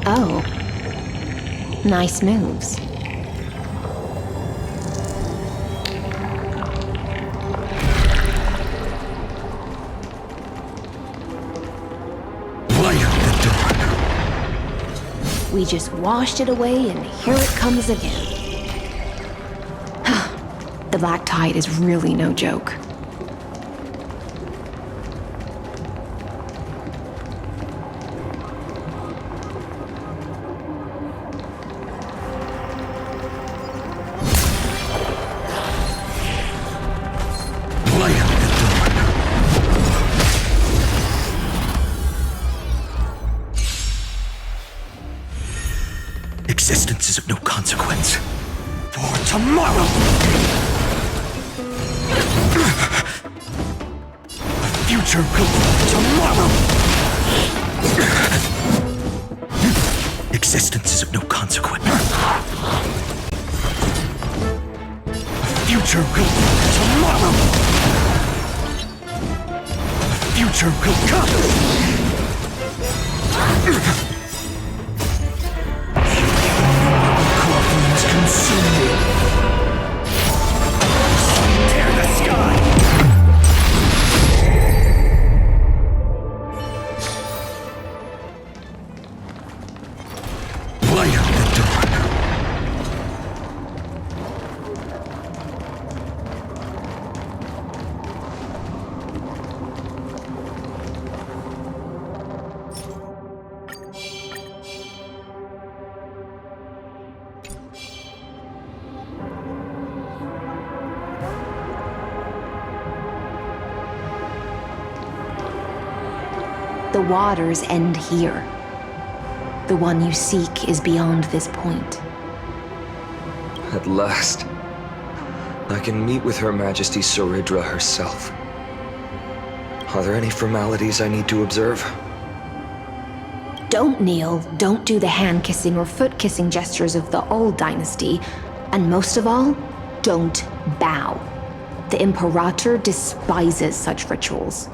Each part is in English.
Oh. Nice moves. Light up the dawn. We just washed it away and here it comes again. The black tide is really no joke. Light up the dawn. Existence is of no consequence. For tomorrow! A future will tomorrow! Existence is of no consequence. A future will tomorrow! A future will come! Coffins consume me! Tear the sky! Light up the dawn. The waters end here. The one you seek is beyond this point. At last, I can meet with Her Majesty Saridra herself. Are there any formalities I need to observe? Don't kneel, don't do the hand-kissing or foot-kissing gestures of the old dynasty, and most of all, don't bow. The Imperator despises such rituals,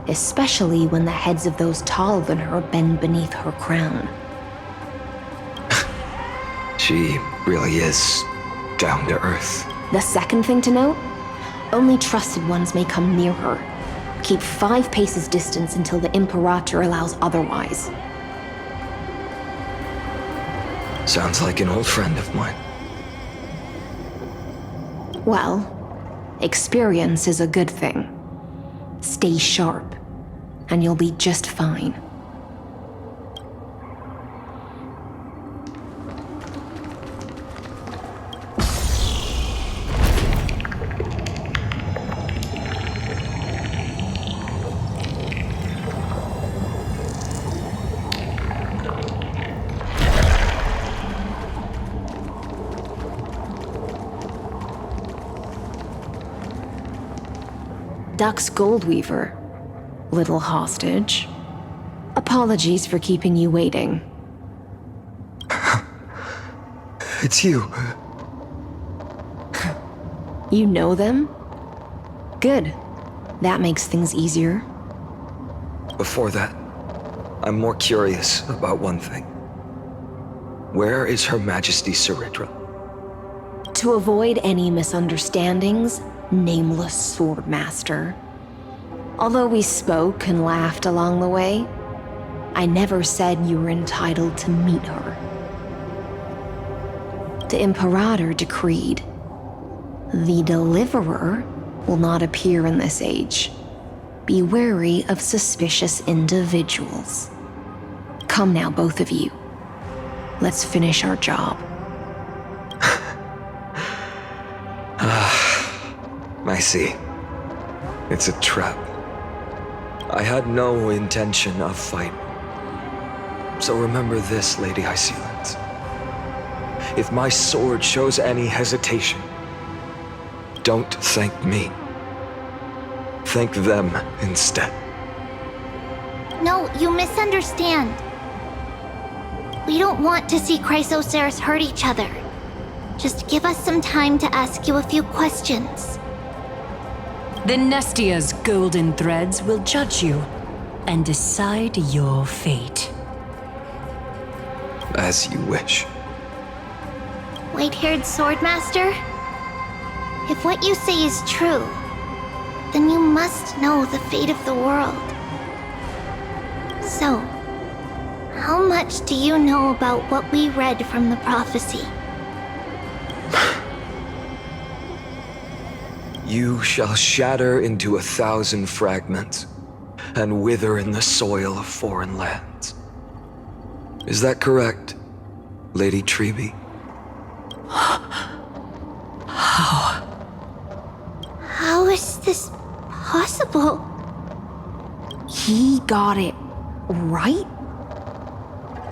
especially when the heads of those taller than her bend beneath her crown. She really is down to earth. The second thing to note, only trusted ones may come near her. Keep 5 paces distance until the Imperator allows otherwise. Sounds like an old friend of mine. Well, experience is a good thing. Stay sharp, and you'll be just fine. Duck's Goldweaver, little hostage. Apologies for keeping you waiting. It's you. You know them? Good. That makes things easier. Before that, I'm more curious about one thing. Where is Her Majesty Saridra? To avoid any misunderstandings, nameless swordmaster. Although we spoke and laughed along the way, I never said you were entitled to meet her. The Imperator decreed, the Deliverer will not appear in this age. Be wary of suspicious individuals. Come now, both of you. Let's finish our job. I see. It's a trap. I had no intention of fight. So remember this, Lady Hysealans. If my sword shows any hesitation, don't thank me. Thank them instead. No, you misunderstand. We don't want to see Chrysos heirs hurt each other. Just give us some time to ask you a few questions. The Nestia's golden threads will judge you and decide your fate. As you wish. White-haired swordmaster? If what you say is true, then you must know the fate of the world. So, how much do you know about what we read from the prophecy? You shall shatter into 1,000 fragments and wither in the soil of foreign lands. Is that correct, Lady Trebe? How is this possible? He got it right?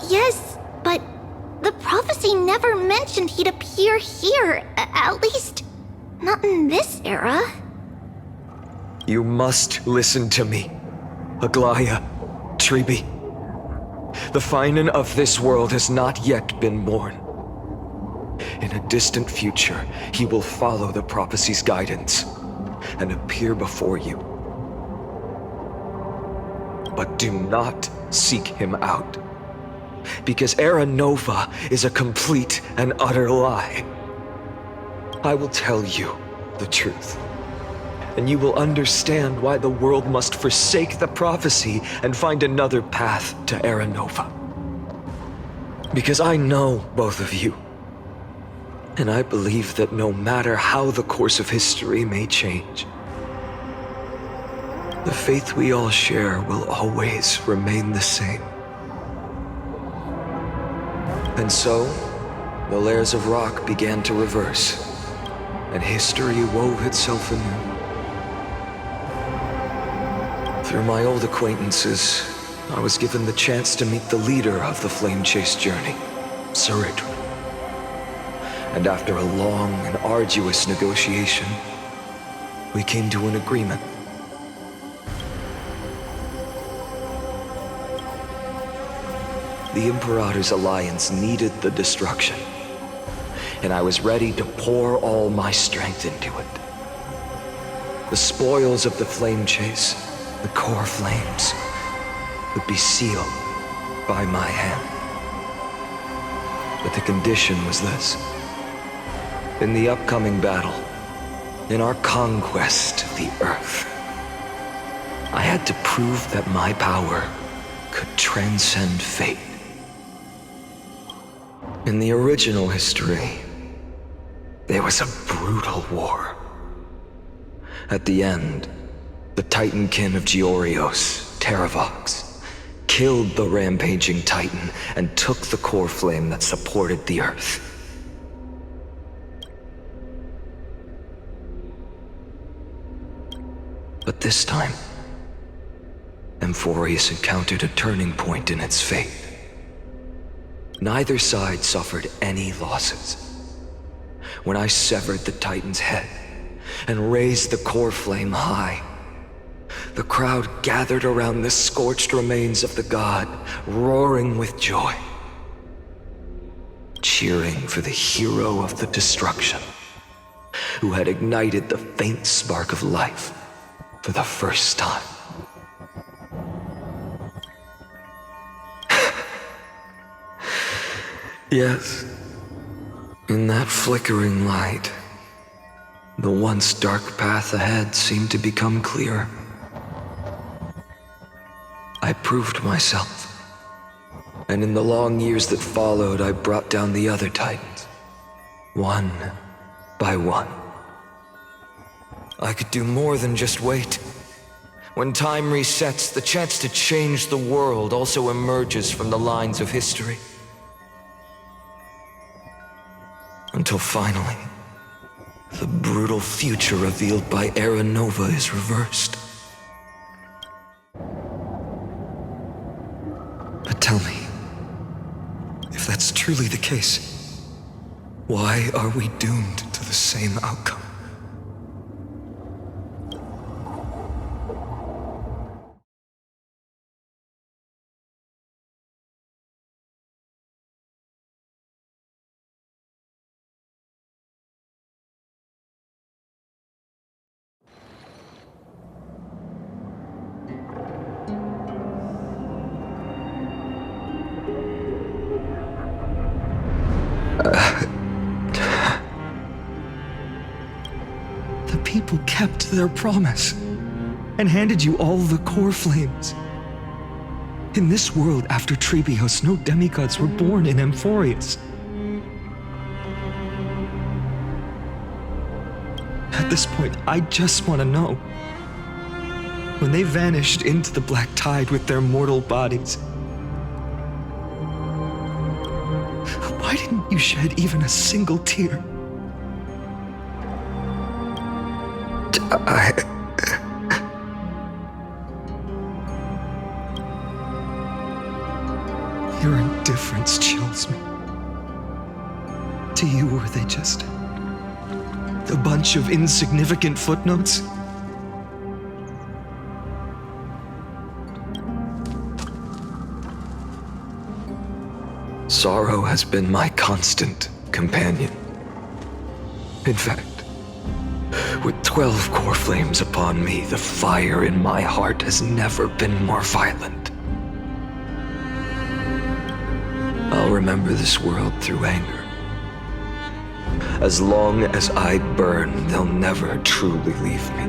Yes, but the prophecy never mentioned he'd appear here, at least not in this era. You must listen to me, Aglaya, Trebe. The Finan of this world has not yet been born. In a distant future, he will follow the prophecy's guidance and appear before you. But do not seek him out, because Era Nova is a complete and utter lie. I will tell you the truth, and you will understand why the world must forsake the prophecy and find another path to Era Nova. Because I know both of you, and I believe that no matter how the course of history may change, the faith we all share will always remain the same. And so, the layers of rock began to reverse, and history wove itself anew. Through my old acquaintances, I was given the chance to meet the leader of the Flame Chase journey, Saridra. And after a long and arduous negotiation, we came to an agreement. The Imperator's alliance needed the destruction, and I was ready to pour all my strength into it. The spoils of the Flame Chase, the core flames, would be sealed by my hand. But the condition was this. In the upcoming battle, in our conquest of the Earth, I had to prove that my power could transcend fate. In the original history, there was a brutal war. At the end, the Titankin of Georios, Terravox, killed the rampaging Titan and took the core flame that supported the Earth. But this time, Amphoreus encountered a turning point in its fate. Neither side suffered any losses. When I severed the Titan's head and raised the core flame high, the crowd gathered around the scorched remains of the god, roaring with joy, cheering for the hero of the destruction, who had ignited the faint spark of life for the first time. Yes, in that flickering light, the once dark path ahead seemed to become clear. I proved myself, and in the long years that followed, I brought down the other Titans, one by one. I could do more than just wait. When time resets, the chance to change the world also emerges from the lines of history. Until finally, the brutal future revealed by Era Nova is reversed. But tell me, if that's truly the case, why are we doomed to the same outcome? people kept their promise and handed you all the core flames. In this world after Trebios, no demigods were born in Amphoreus. At this point, I just want to know. When they vanished into the black tide with their mortal bodies, why didn't you shed even a single tear? Your indifference chills me. To you, were they just a bunch of insignificant footnotes? Sorrow has been my constant companion. In fact, with 12 core flames upon me, the fire in my heart has never been more violent. I'll remember this world through anger. As long as I burn, they'll never truly leave me.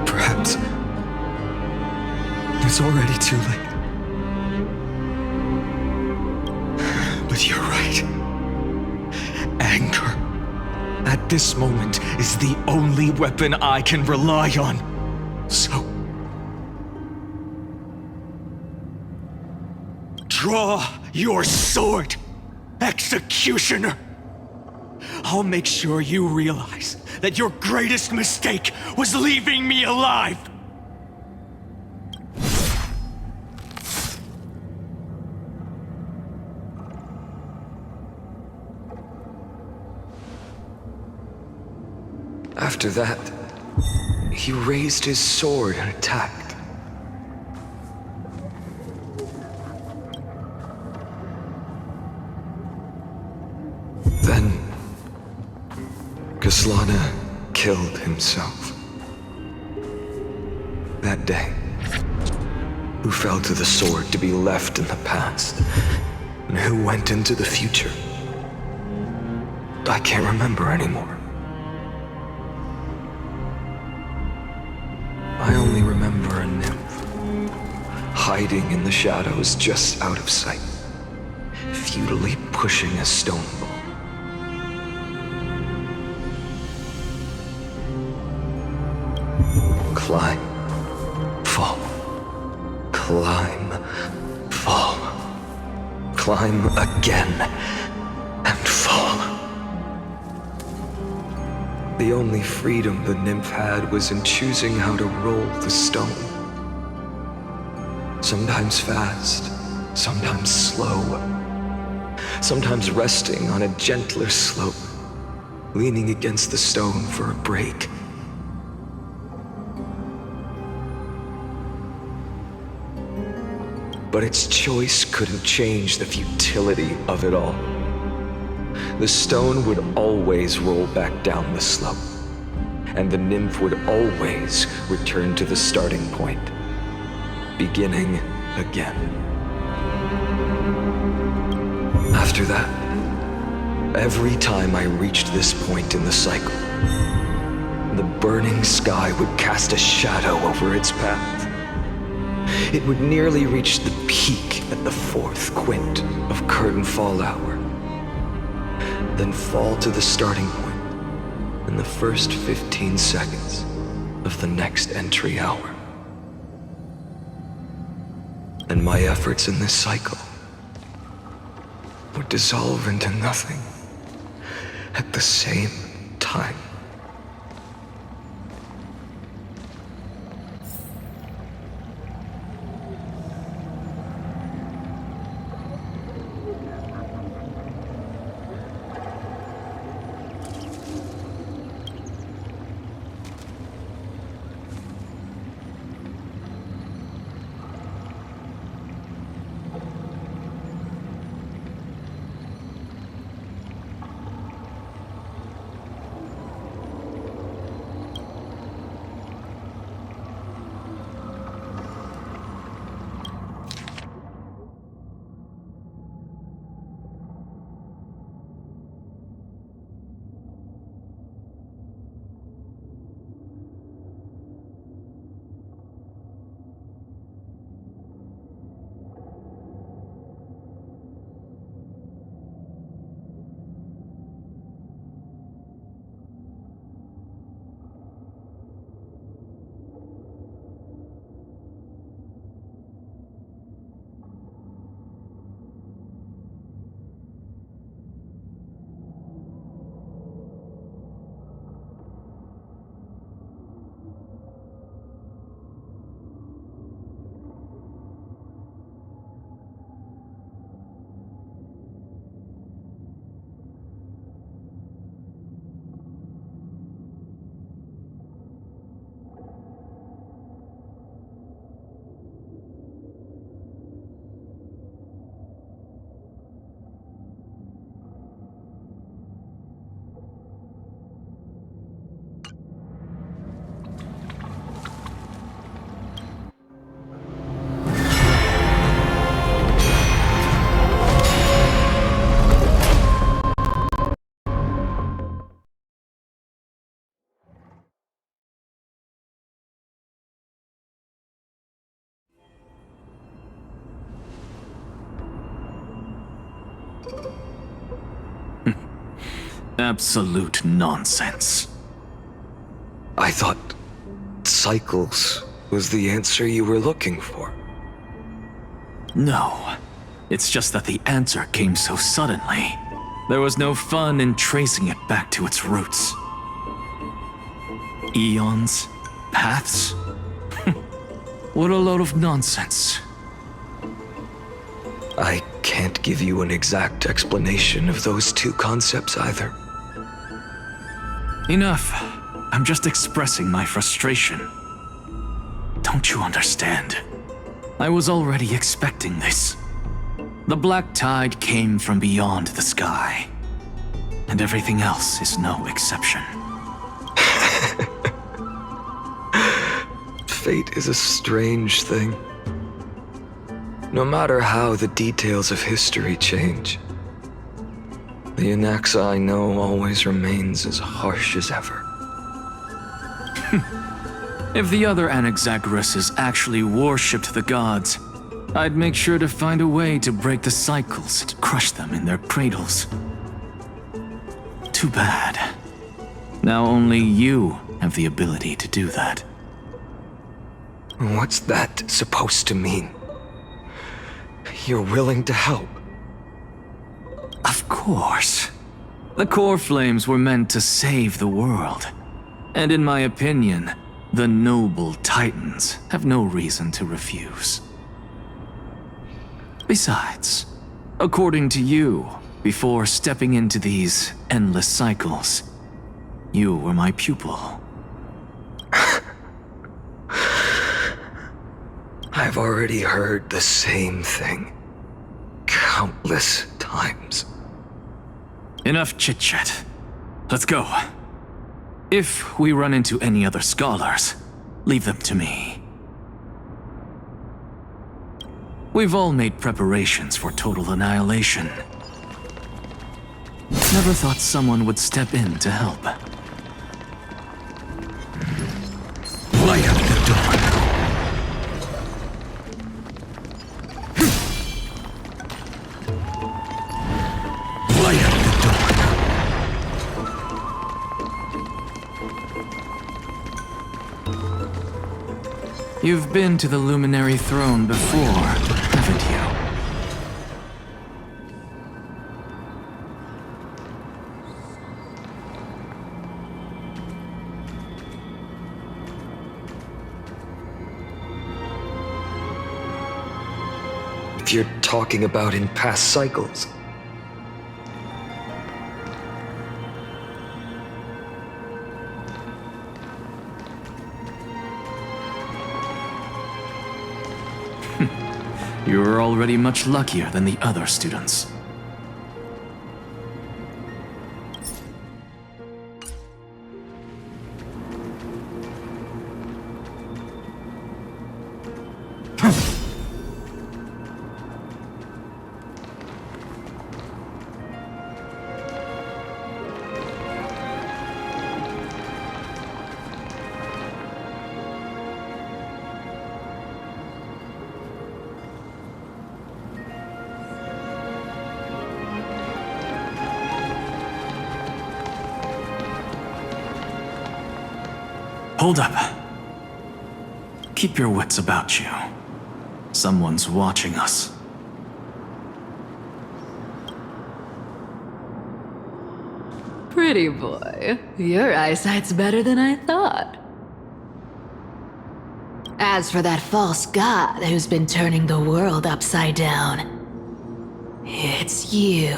Perhaps it's already too late. But you're right. Anger, at this moment, is the only weapon I can rely on. So, draw your sword, executioner. I'll make sure you realize that your greatest mistake was leaving me alive. After that, he raised his sword and attacked. Then, Kaslana killed himself. That day, who fell to the sword to be left in the past, and who went into the future, I can't remember anymore. I only remember a nymph, hiding in the shadows just out of sight, futilely pushing a stone ball. Climb, fall, climb, fall, climb again, and fall. The only freedom the nymph had was in choosing how to roll the stone. Sometimes fast, sometimes slow, sometimes resting on a gentler slope, leaning against the stone for a break. But its choice couldn't change the futility of it all. The stone would always roll back down the slope, and the nymph would always return to the starting point, beginning again. After that, every time I reached this point in the cycle, the burning sky would cast a shadow over its path. It would nearly reach the peak at the fourth quint of curtain fall hour, then fall to the starting point in the first 15 seconds of the next entry hour. And my efforts in this cycle would dissolve into nothing at the same time. Absolute nonsense. I thought cycles was the answer you were looking for. No, it's just that the answer came so suddenly. There was no fun in tracing it back to its roots. Eons? Paths? What a load of nonsense. I can't give you an exact explanation of those two concepts either. Enough. I'm just expressing my frustration. Don't you understand? I was already expecting this. The black tide came from beyond the sky. And everything else is no exception. Fate is a strange thing. No matter how the details of history change, the Anaxa I know always remains as harsh as ever. If the other Anaxagoras actually worshipped the gods, I'd make sure to find a way to break the cycles and crush them in their cradles. Too bad. Now only you have the ability to do that. What's that supposed to mean? You're willing to help? Of course. The core flames were meant to save the world. And in my opinion, the noble titans have no reason to refuse. Besides, according to you, before stepping into these endless cycles, you were my pupil. I've already heard the same thing countless times. Enough chit-chat. Let's go. If we run into any other scholars, leave them to me. We've all made preparations for total annihilation. Never thought someone would step in to help. Light up the dawn. Light up the dawn. You've been to the Luminary Throne before, haven't you? If you're talking about in past cycles, You were already much luckier than the other students. Hold up. Keep your wits about you. Someone's watching us. Pretty boy, your eyesight's better than I thought. As for that false god who's been turning the world upside down, it's you,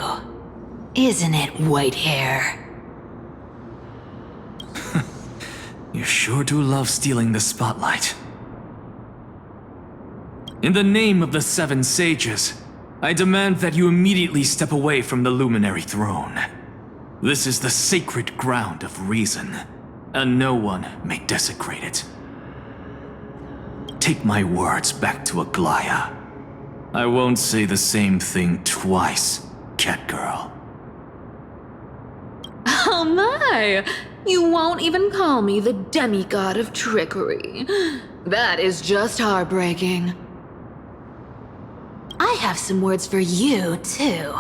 isn't it, white hair? You sure do love stealing the spotlight. In the name of the Seven Sages, I demand that you immediately step away from the Luminary Throne. This is the sacred ground of reason, and no one may desecrate it. Take my words back to Aglaya. I won't say the same thing twice, Catgirl. Oh my! You won't even call me the demigod of trickery. That is just heartbreaking. I have some words for you, too.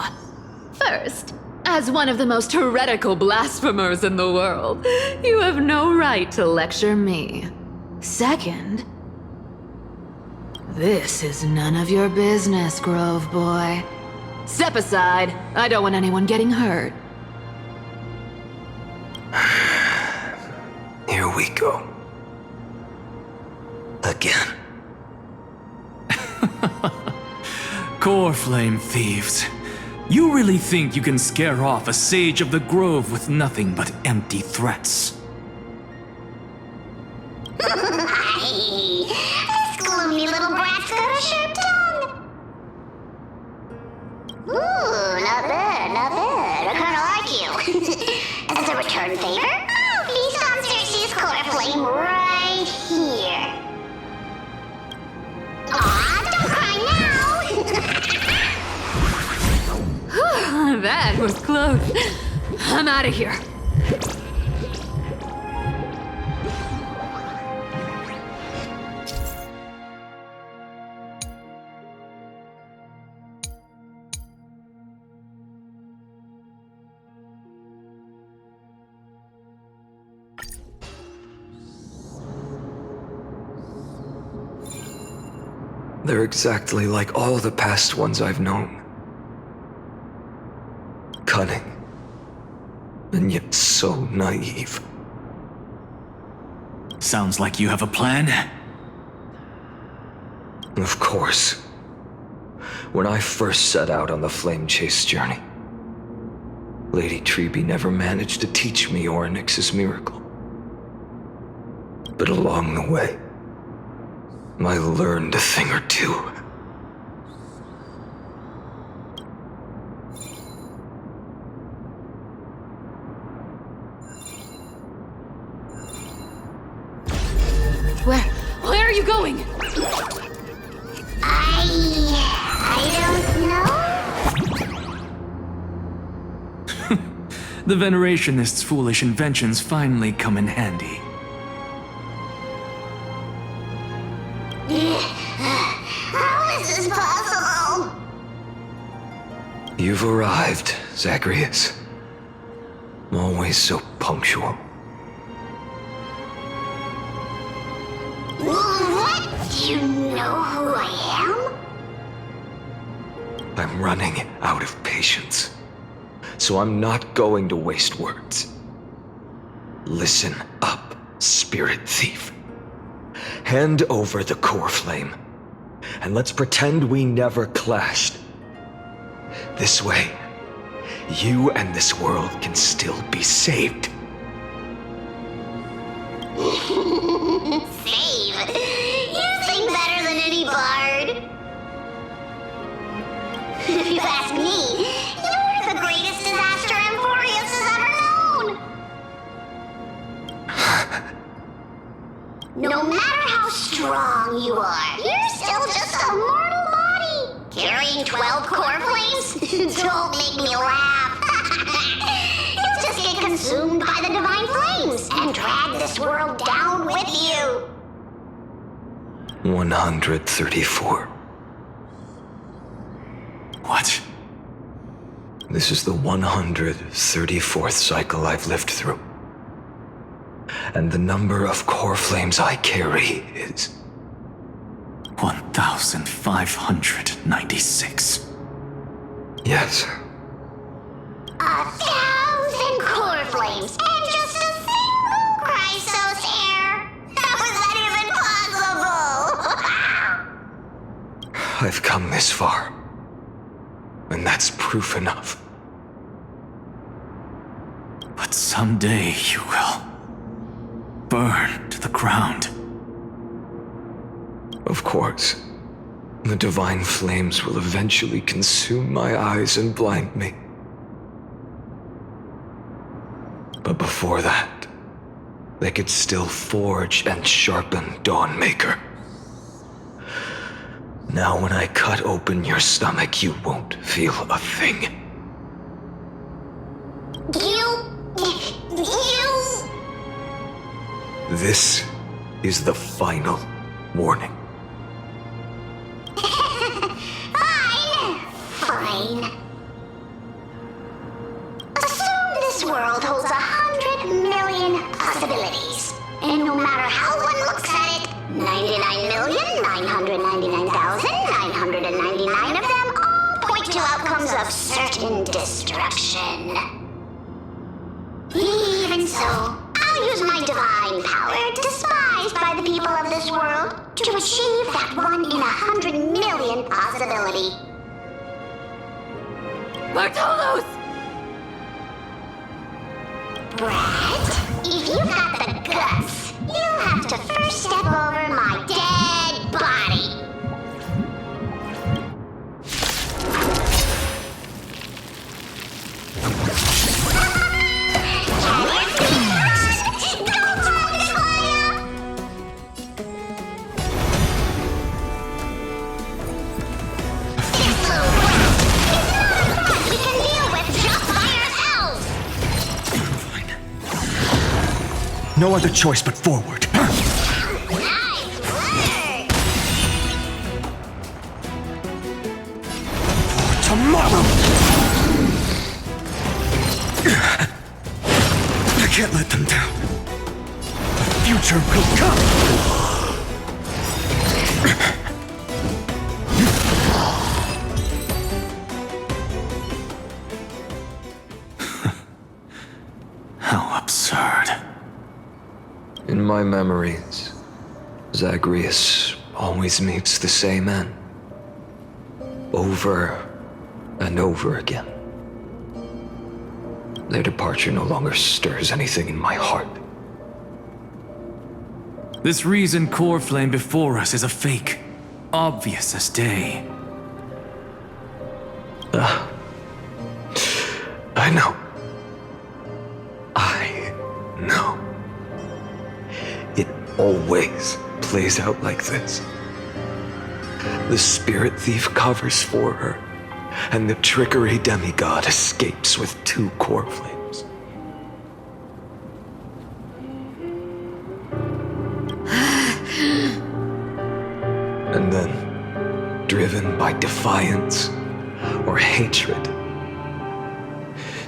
First, as one of the most heretical blasphemers in the world, you have no right to lecture me. Second, this is none of your business, Grove Boy. Step aside. I don't want anyone getting hurt. Here we go. Again. Core flame thieves. You really think you can scare off a sage of the grove with nothing but empty threats? This gloomy little brat's got a sharp tongue. Ooh, not bad, not bad. I kinda like you. As a return favor, please answer Cersei's core flame right here. Aw, don't cry now! That was close. I'm out of here. They're exactly like all the past ones I've known. Cunning. And yet so naive. Sounds like you have a plan. Of course. When I first set out on the flame chase journey, Lady Treby never managed to teach me Orynyx's miracle. But along the way, I learned a thing or two. Where are you going? I don't know. The Venerationists' foolish inventions finally come in handy. How is this possible? You've arrived, Zagreus. Always so punctual. What? Do you know who I am? I'm running out of patience. So I'm not going to waste words. Listen up, spirit thief. Hand over the core flame, and let's pretend we never clashed. This way, you and this world can still be saved. Save? You sing better than any bard. If you ask me, you're the greatest disaster Amphoreus has ever known. No matter how strong you are, you're still just a mortal body. Carrying 12 core flames? Don't make me laugh. You'll just get consumed by the divine flames and drag this world down with you. 134. What? This is the 134th cycle I've lived through. And the number of core flames I carry is 1,596. Yes. 1,000 core flames and just a single Chrysos heir. How is that even possible? I've come this far. And that's proof enough. But someday you will burn to the ground. Of course. The divine flames will eventually consume my eyes and blind me. But before that, they could still forge and sharpen Dawnmaker. Now when I cut open your stomach, you won't feel a thing. You... This is the final warning. Fine. certain destruction. Even so, I'll use my divine power, despised by the people of this world, to achieve that 1 in 100 million possibility. Bartolos! Brett, if you got the guts, you'll have to first step over my dead body. No other choice but forward. For tomorrow! I can't let them down. The future will come! How absurd. In my memories, Zagreus always meets the same end. Over and over again. Their departure no longer stirs anything in my heart. This reason core flame before us is a fake. Obvious as day. I know. I know. It always plays out like this. The spirit thief covers for her, and the trickery demigod escapes with 2 core flames. And then, driven by defiance or hatred,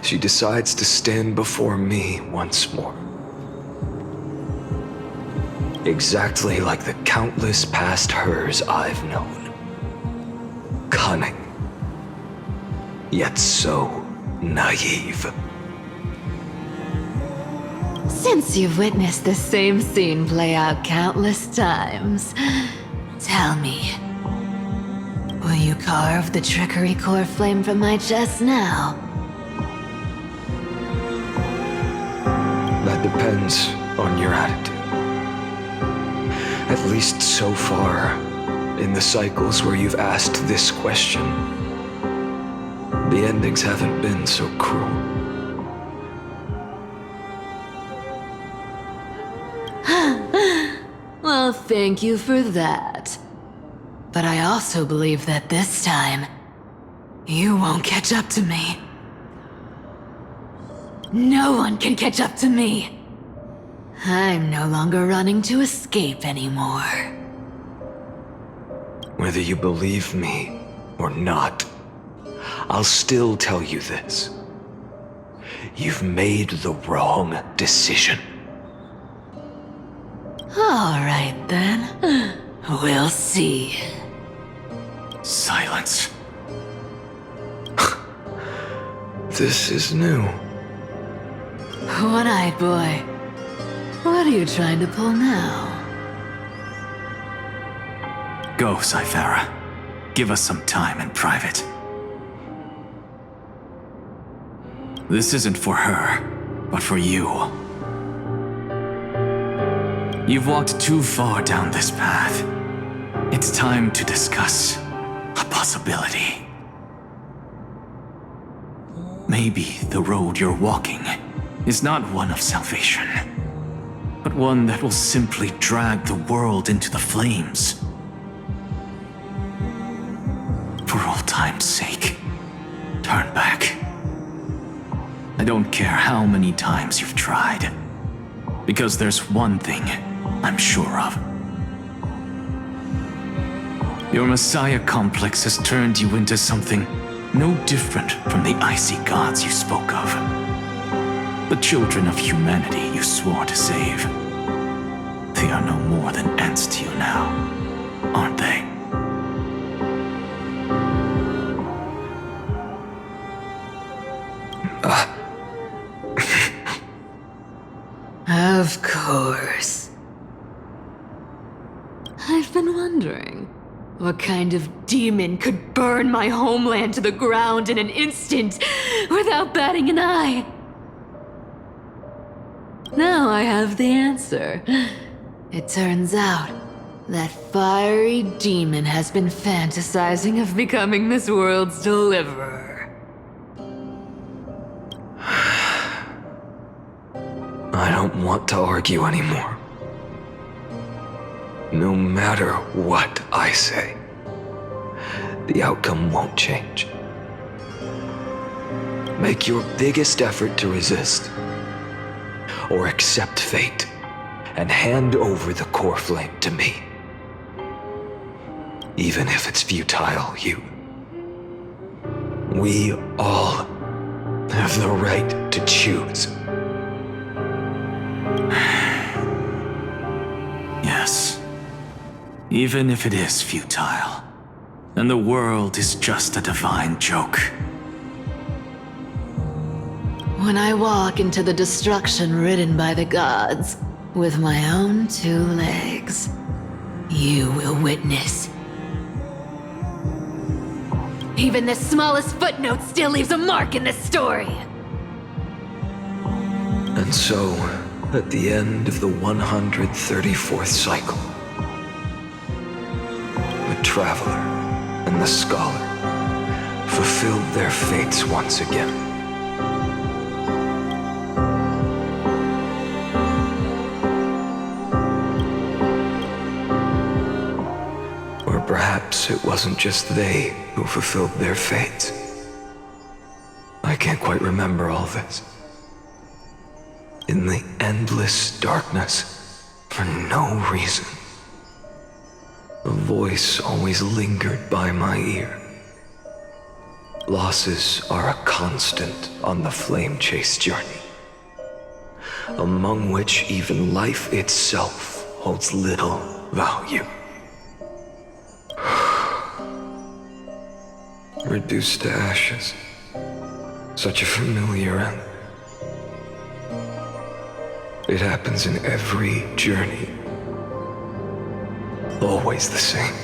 she decides to stand before me once more. Exactly like the countless past hers I've known. Cunning, yet so naive. Since you've witnessed the same scene play out countless times, tell me, will you carve the trickery core flame from my chest now? That depends on your attitude. At least so far, in the cycles where you've asked this question, the endings haven't been so cruel. Well, thank you for that. But I also believe that this time, you won't catch up to me. No one can catch up to me. I'm no longer running to escape anymore. Whether you believe me or not, I'll still tell you this. You've made the wrong decision. All right then. We'll see. Silence. This is new. One-eyed boy. What are you trying to pull now? Go, Cyphera. Give us some time in private. This isn't for her, but for you. You've walked too far down this path. It's time to discuss a possibility. Maybe the road you're walking is not one of salvation, but one that will simply drag the world into the flames. For old time's sake, turn back. I don't care how many times you've tried, because there's one thing I'm sure of. Your Messiah complex has turned you into something no different from the icy gods you spoke of. The children of humanity you swore to save. They are no more than ants to you now, aren't they? What kind of demon could burn my homeland to the ground in an instant without batting an eye? Now I have the answer. It turns out that fiery demon has been fantasizing of becoming this world's deliverer. I don't want to argue anymore. No matter what I say, the outcome won't change. Make your biggest effort to resist, or accept fate, and hand over the core flame to me. Even if it's futile, we all have the right to choose. Yes. Even if it is futile, and the world is just a divine joke. When I walk into the destruction ridden by the gods, with my own 2 legs, you will witness. Even the smallest footnote still leaves a mark in this story. And so, at the end of the 134th cycle, the Traveler and the Scholar fulfilled their fates once again. Or perhaps it wasn't just they who fulfilled their fates. I can't quite remember all this. In the endless darkness, for no reason, a voice always lingered by my ear. Losses are a constant on the flame chase journey, among which even life itself holds little value. Reduced to ashes, such a familiar end. It happens in every journey. Always the same.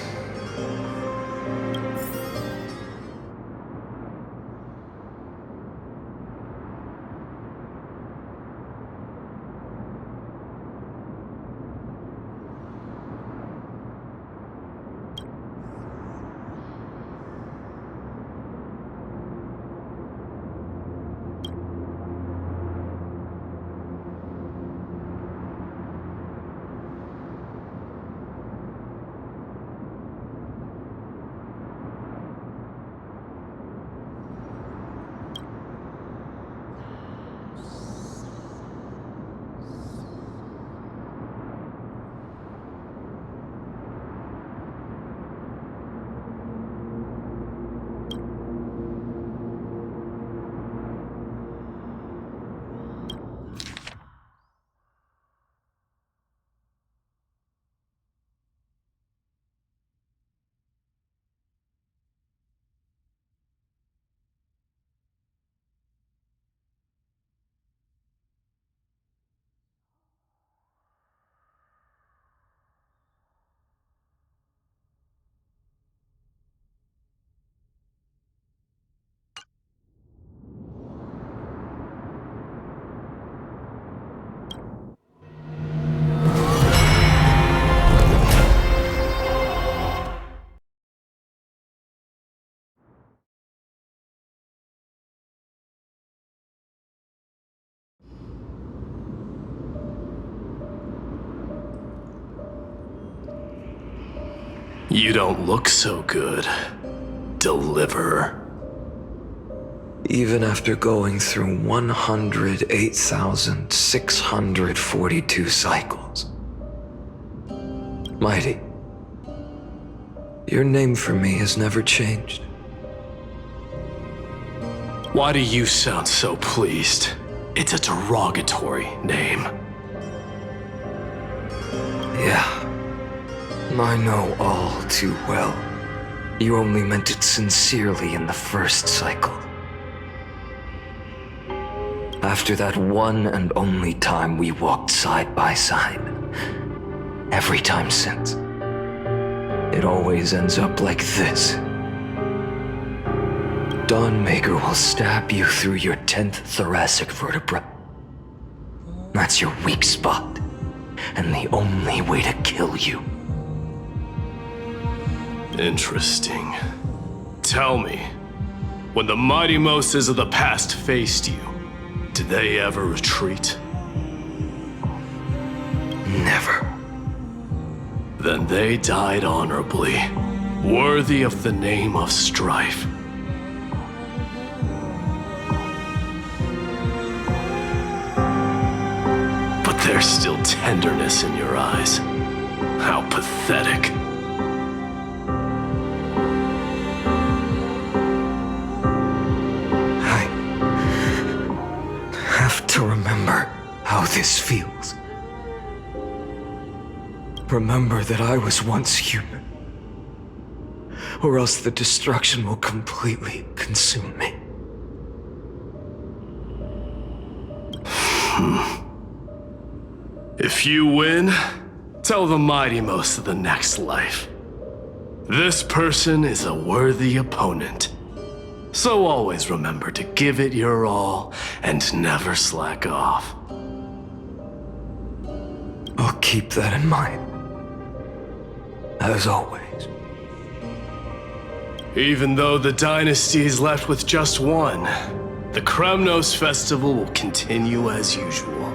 You don't look so good, Deliverer. Even after going through 108,642 cycles. Mighty, your name for me has never changed. Why do you sound so pleased? It's a derogatory name. Yeah, I know all too well. You only meant it sincerely in the first cycle. After that one and only time we walked side by side. Every time since. it always ends up like this. Dawnmaker will stab you through your 10th thoracic vertebra. That's your weak spot, and the only way to kill you. Interesting. Tell me, when the mighty Moses of the past faced you, did they ever retreat? Never. Then they died honorably, worthy of the name of strife. But there's still tenderness in your eyes. How pathetic. I have to remember how this feels. Remember that I was once human, or else the destruction will completely consume me. If you win, tell the mighty most of the next life. This person is a worthy opponent. So always remember to give it your all and never slack off. I'll keep that in mind. As always. Even though the dynasty is left with just one, the Kremnos festival will continue as usual.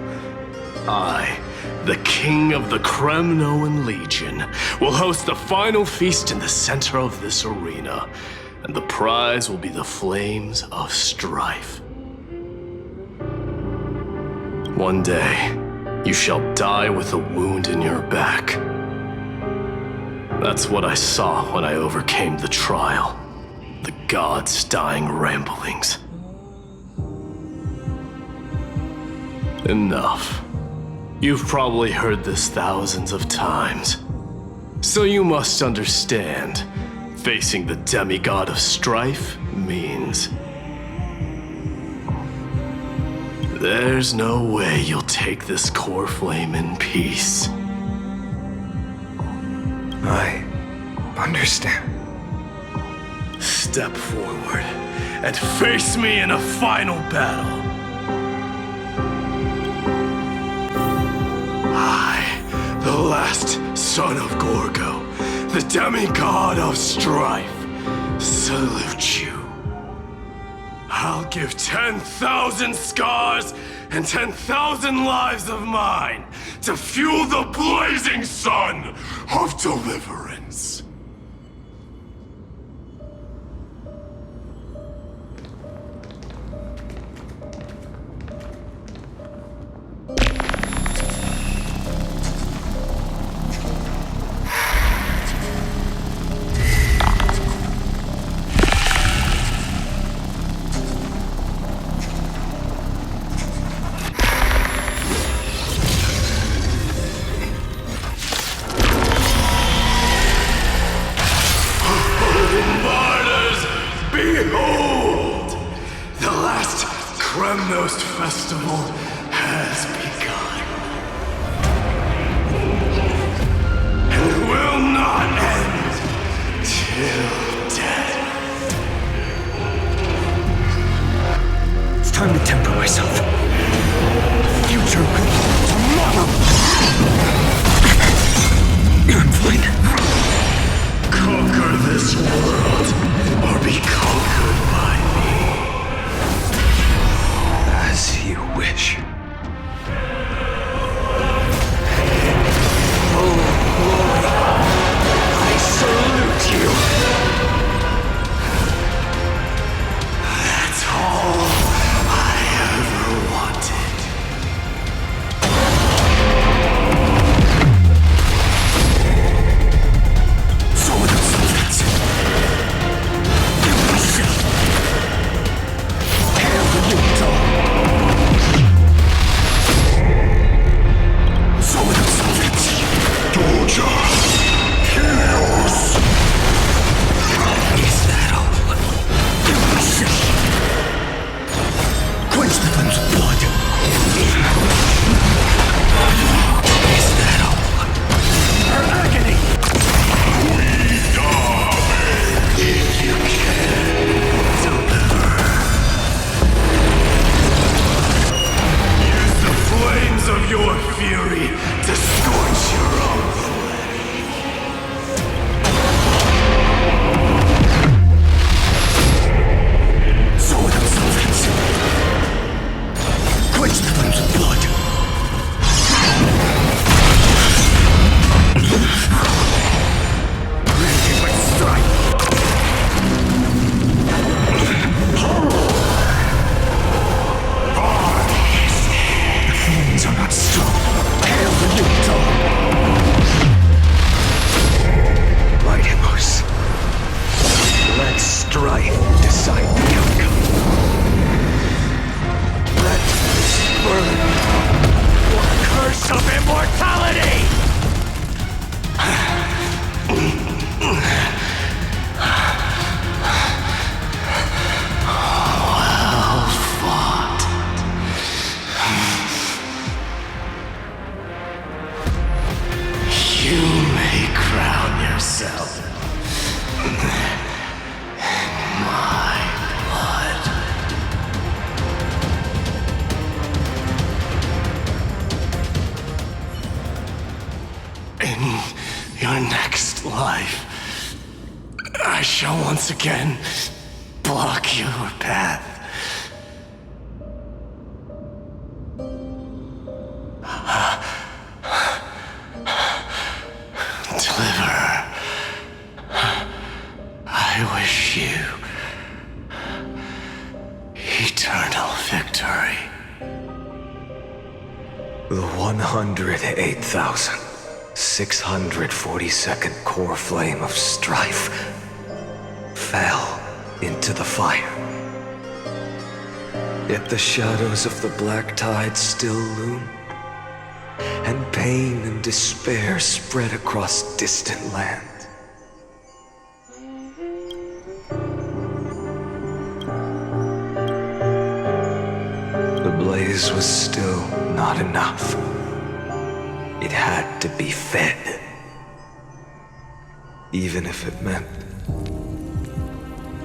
I, the king of the Kremnoan Legion, will host the final feast in the center of this arena, and the prize will be the flames of strife. One day, you shall die with a wound in your back. That's what I saw when I overcame the trial. The gods' dying ramblings. Enough. You've probably heard this thousands of times. So you must understand, facing the demigod of strife means there's no way you'll take this core flame in peace. I understand. Step forward and face me in a final battle. I, the last son of Gorgo, the demigod of strife, salute you. I'll give 10,000 scars and 10,000 lives of mine to fuel the blazing sun of deliverance. Behold! The last Kremnos festival has begun. And it will not end till death. It's time to temper myself. Future will tomorrow. I'm fine. Conquer this world, or be conquered by me. As you wish. Oh, glory. I salute you. That's all I ever wanted. So with the substance. strife decide the outcome. Let this burn or curse of immortality! Well fought. You may crown yourself in my blood. In your next life, I shall once again block your path. Deliverer, I wish you eternal victory. The 108,642nd core flame of strife fell into the fire. Yet the shadows of the black tide still loomed, and pain and despair spread across distant lands. The blaze was still not enough. It had to be fed, even if it meant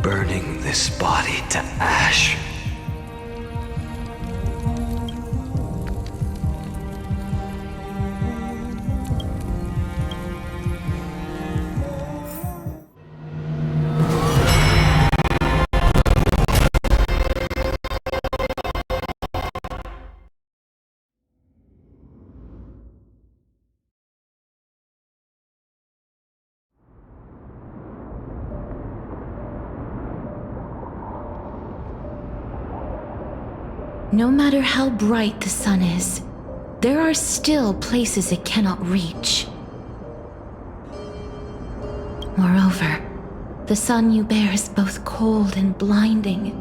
burning this body to ash. No matter how bright the sun is, there are still places it cannot reach. Moreover, the sun you bear is both cold and blinding.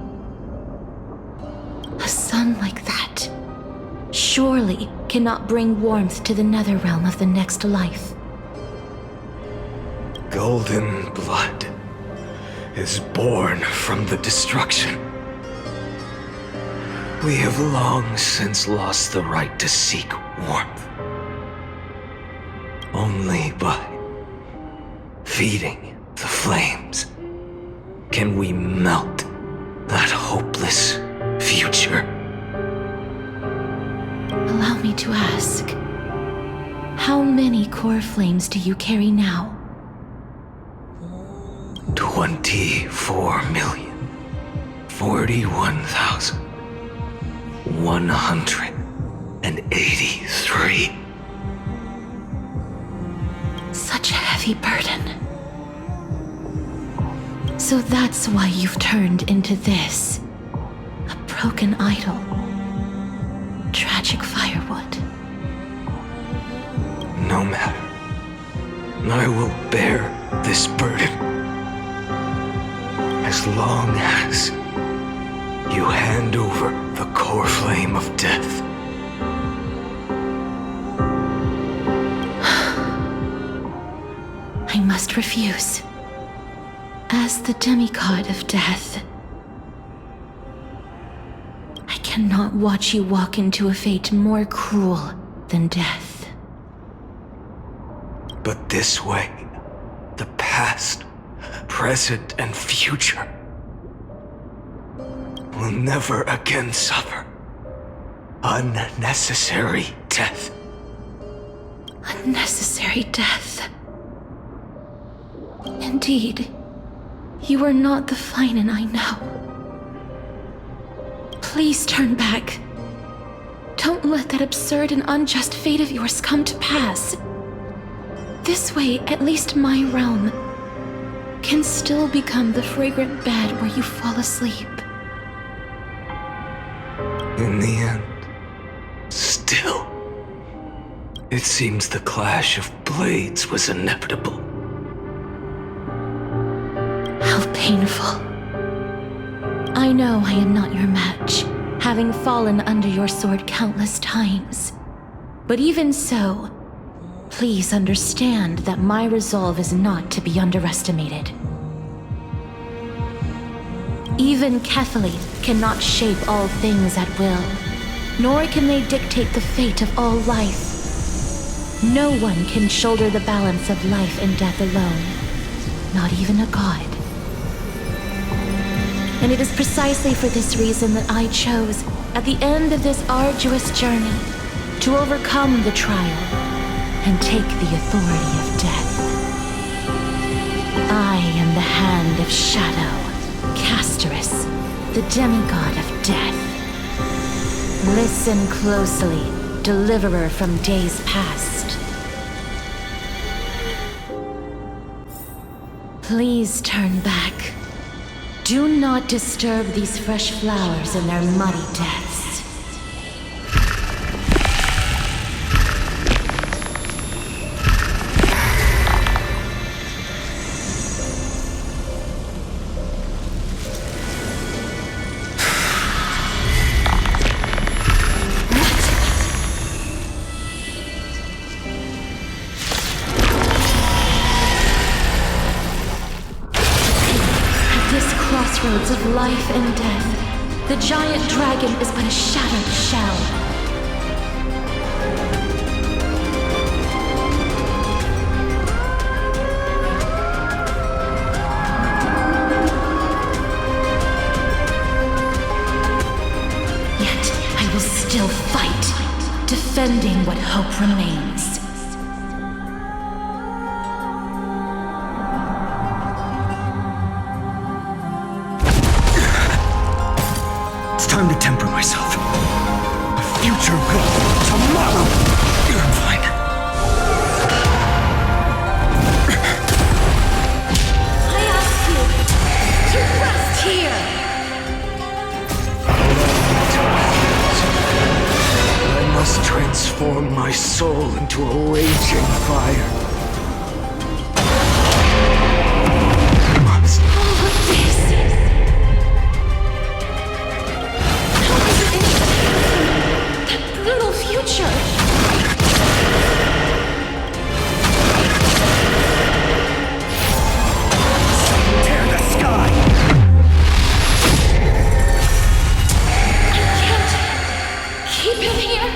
A sun like that surely cannot bring warmth to the nether realm of the next life. Golden blood is born from the destruction. We have long since lost the right to seek warmth. Only by feeding the flames can we melt that hopeless future. Allow me to ask, how many core flames do you carry now? 24,041,183. Such a heavy burden. So that's why you've turned into this. A broken idol. Tragic firewood. No matter. I will bear this burden. As long as you hand over the core flame of death. I must refuse. As the demigod of death, I cannot watch you walk into a fate more cruel than death. But this way, the past, present, and future will never again suffer unnecessary death. Unnecessary death. Indeed, you are not the Finan I know. Please turn back. Don't let that absurd and unjust fate of yours come to pass. This way, at least my realm can still become the fragrant bed where you fall asleep. In the end, still, it seems the clash of blades was inevitable. How painful. I know I am not your match, having fallen under your sword countless times. But even so, please understand that my resolve is not to be underestimated. Even Kaphele cannot shape all things at will, nor can they dictate the fate of all life. No one can shoulder the balance of life and death alone, not even a god. And it is precisely for this reason that I chose, at the end of this arduous journey, to overcome the trial and take the authority of death. I am the Hand of Shadow, Casterus, the demigod of death. Listen closely, deliverer from days past. Please turn back. Do not disturb these fresh flowers in their muddy deaths. Crossroads of life and death, the giant dragon is but a shattered shell. Yet I will still fight, defending what hope remains. Time to temper myself. A future will tomorrow. You're fine. I ask you to rest here. I must transform my soul into a raging fire. All of this. Brutal future. Tear the sky! I can't keep him here.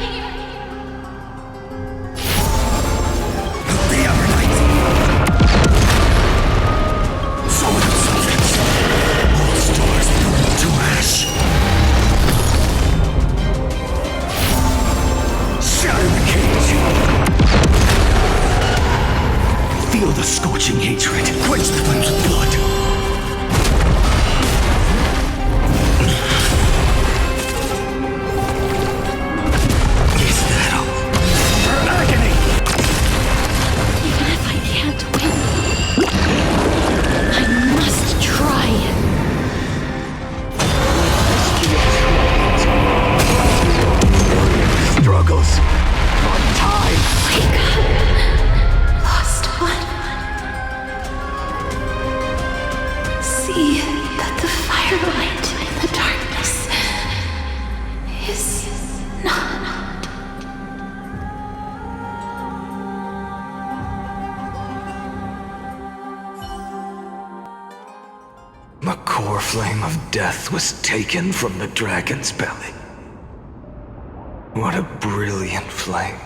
The Evernight! Soul of substance. All stars burn to ash. Shatter the cage! Feel the scorching hatred. Quench the flames of blood. Is that all? Her agony! Even if I can't win, I must try. Struggles for time. Wake up, lost one. See that the firelight in the darkness is not. The core flame of death was taken from the dragon's belly. What a brilliant flame.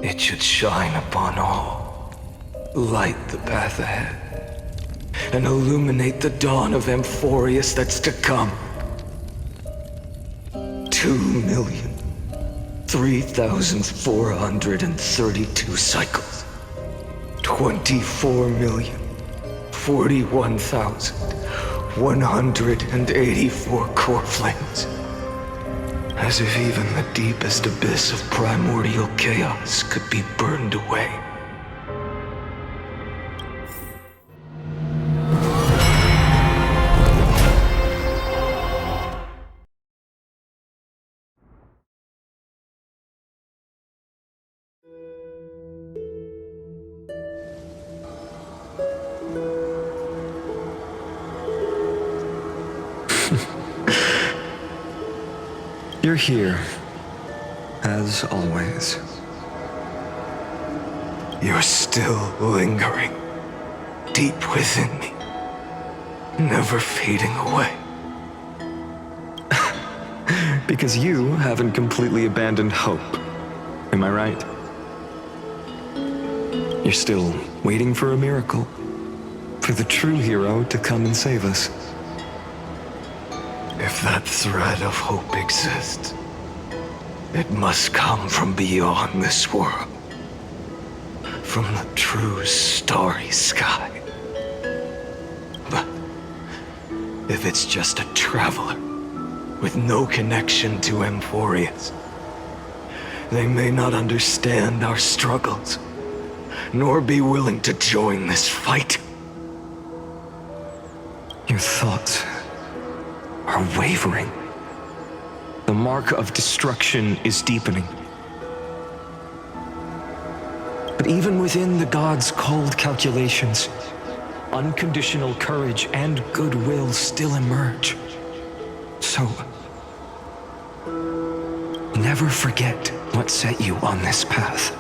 It should shine upon all, light the path ahead, and illuminate the dawn of Amphoreus that's to come. 2,003,432 cycles. 24,041,184 core flames. As if even the deepest abyss of primordial chaos could be burned away. You're here, as always. You're still lingering deep within me, never fading away. Because you haven't completely abandoned hope. Am I right? You're still waiting for a miracle, for the true hero to come and save us. If that thread of hope exists, it must come from beyond this world. From the true starry sky. But if it's just a traveler with no connection to Amphoreus, they may not understand our struggles, nor be willing to join this fight. Your thoughts are wavering. The mark of destruction is deepening. But even within the gods' cold calculations, unconditional courage and goodwill still emerge. So, never forget what set you on this path.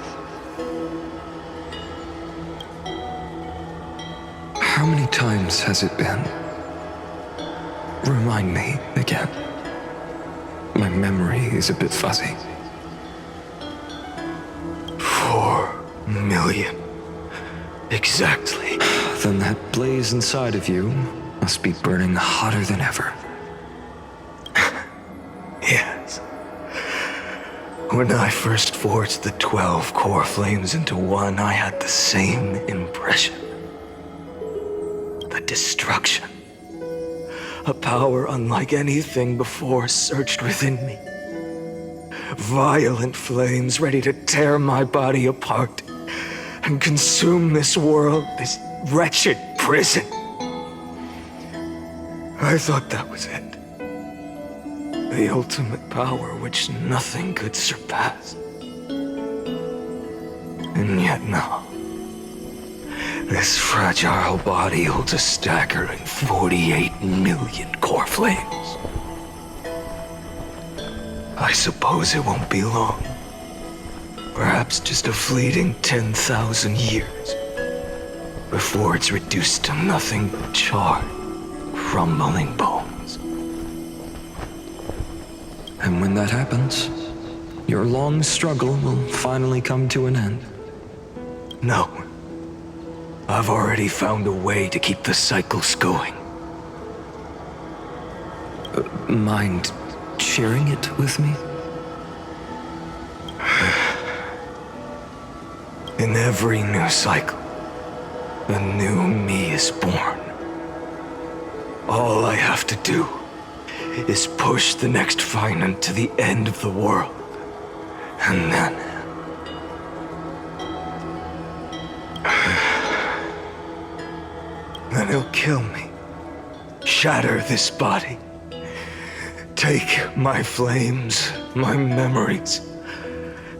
How many times has it been? Remind me again. My memory is a bit fuzzy. 4 million. Exactly. Then that blaze inside of you must be burning hotter than ever. Yes. When I first forged the 12 core flames into one, I had the same impression. The destruction. A power unlike anything before surged within me. Violent flames ready to tear my body apart and consume this world, this wretched prison. I thought that was it. The ultimate power which nothing could surpass. And yet now, this fragile body holds a staggering 48 million core flames. I suppose it won't be long. Perhaps just a fleeting 10,000 years before it's reduced to nothing but charred, crumbling bones. And when that happens, your long struggle will finally come to an end. No. I've already found a way to keep the cycles going. Mind sharing it with me? In every new cycle, a new me is born. All I have to do is push the next finite to the end of the world. And then he'll kill me. Shatter this body. Take my flames, my memories,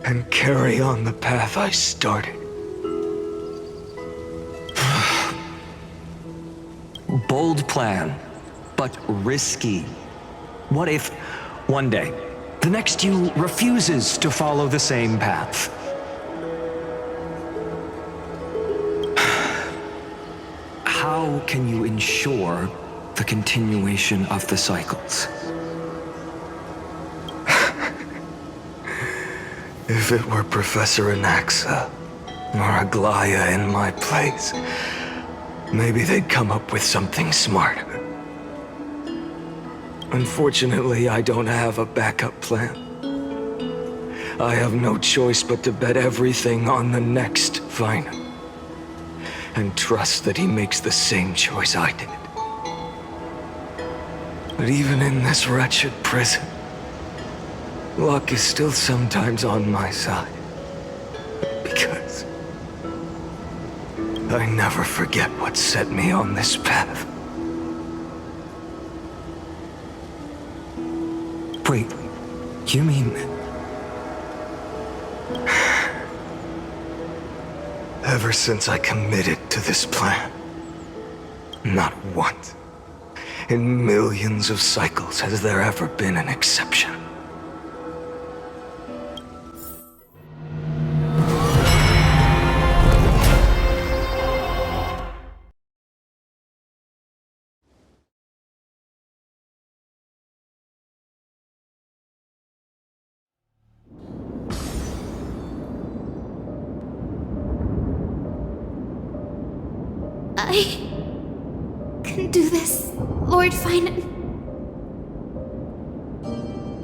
and carry on the path I started. Bold plan, but risky. What if, one day, the next you refuses to follow the same path? How can you ensure the continuation of the cycles? If it were Professor Anaxa or Aglaya in my place, maybe they'd come up with something smarter. Unfortunately, I don't have a backup plan. I have no choice but to bet everything on the next finite, and trust that he makes the same choice I did. But even in this wretched prison, luck is still sometimes on my side. Because I never forget what set me on this path. Wait, you mean... Ever since I committed to this plan, not once In millions of cycles, has there ever been an exception? I can do this, Lord Finan.